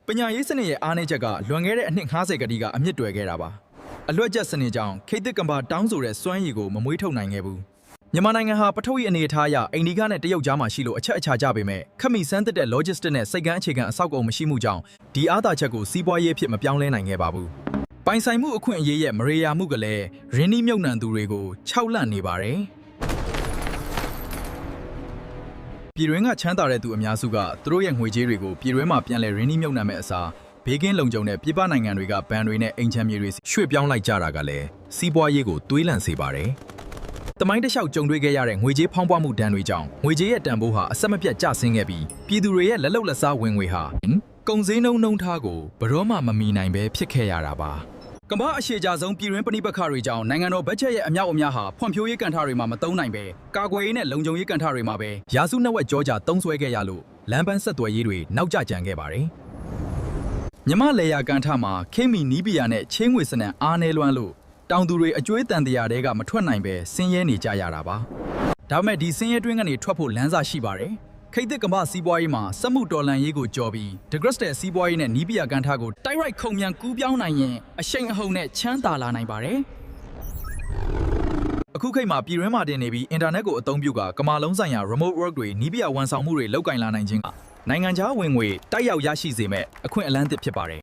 ပညာရေးစနစ်ရဲ့အားနည်းချက်ကလွန်ခဲ့တဲ့အနှစ်50ကတိကအမြင့်တွယ်ခဲ့တာပါအလွတ်ကျက်စနစ်ကြောင့်ခေတ်သစ်ကမ္ဘာတောင်းဆိုတဲ့စွမ်းရည်ကိုမမွေးထုတ်နိုင်ခဲ့ဘူးမြန်မာနိုင်ငံဟာပထဝီအနေအထားအရအိန္ဒိကနဲ့တရုတ်ကြားမှာရှိလို့အချက်အခြာကြပေမဲ့ခက်မီစမ်းသစ်တဲ့ logistic နဲ့စိတ်ကန်းအခြေခံအဆောက်အအုံမရှိမှုကြောင့်ဒီအားသာချက်ကိုစီးပွားရေးဖြစ်မပြောင်းလဲနိုင်ခဲ့ပါဘူးပိုင်ဆိုင်မှုအခွင့်အရေးရဲ့မရေရာမှုကလည်းရင်းနှီးမြှုပ်နှံသူတွေကိုခြောက်လန့်နေပါတယ်ပြည်တွင်းကချမ်းသာတဲ့သူအများစုကသူတို့ရဲ့ငွေကြေးတွေကိုပြည်တွင်းမှာပြန်လည်ရင်းနှီးမြှုပ်နှံမဲ့အစားဘေးကင်းလုံခြုံတဲ့ပြည်ပနိုင်ငံတွေကဘဏ်တွေနဲ့အိမ်ချမ်းမြေတွေရွှေ့ပြောင်းလိုက်ကြတာကလည်းစီးပွားရေးကိုတွေးလန့်စေပါတယ်။တမိုင်းတစ်လျှောက်ကြုံတွေ့ခဲ့ရတဲ့ငွေကြေးဖောင်းပွားမှုဒဏ်တွေကြောင့်ငွေကြေးရဲ့တန်ဖိုးဟာအဆက်မပြတ်ကျဆင်းခဲ့ပြီးပြည်သူတွေရဲ့လက်လုံလက်စားဝင်ငွေဟာကုန်စည်နှုန်းထားကိုဘယ်တော့မှမမီနိုင်ပဲဖြစ်ခဲ့ရတာပါ။ကမ္ဘာအရှေ့ကြားဆုံးပြည်တွင်းပဋိပက္ခတွေကြောင့်နိုင်ငံတော်ဘတ်ဂျက်ရဲ့အမြောက်အများဟာဖွံ့ဖြိုးရေးကန်ထတွေမှာမသုံးနိုင်ပဲကာကွယ်ရေးနဲ့လုံခြုံရေးကန်ထတွေမှာပဲရာစုနှစ်ဝက်ကြောကြာသုံးစွဲခဲ့ရလို့လမ်းပန်းဆက်သွယ်ရေးတွေနောက်ကျကျန်ခဲ့ပါတယ်။မြမလေယာကန်ထမှာခိမီနီးပီယာနဲ့ချင်းငွေစနံအားနေလွမ်းလို့တောင်သူတွေအကျွေးတန်တရားတွေကမထွက်နိုင်ပဲဆင်းရဲနေကြရတာပါ။ဒါပေမဲ့ဒီဆင်းရဲတွင်းကနေထွက်ဖို့လမ်းစာရှိပါတယ်။ခိတ်သစ်ကမ္ဘာစီးပွားရေးမှာစက်မှုတော်လှန်ရေးကိုကြော်ပြီးဒဂရက်စတဲ့စီးပွားရေးနဲ့နီးပီယာကန်ထကိုတိုက်ရိုက်ခုံမြန်ကူးပြောင်းနိုင်ရင်အရှိန်အဟုန်နဲ့ချမ်းသာလာနိုင်ပါတယ်။အခုခေတ်မှာပြည်တွင်းမှာတင်နေပြီးအင်တာနက်ကိုအသုံးပြုကကမ္ဘာလုံးဆိုင်ရာ remote work တွေနီးပီယာဝန်ဆောင်မှုတွေလုပ်ကင်လာနိုင်ခြင်းကနိုင်ငံခြားဝင်ငွေတိုက်ရောက်ရရှိစေမဲ့အခွင့်အလမ်းသစ်ဖြစ်ပါတယ်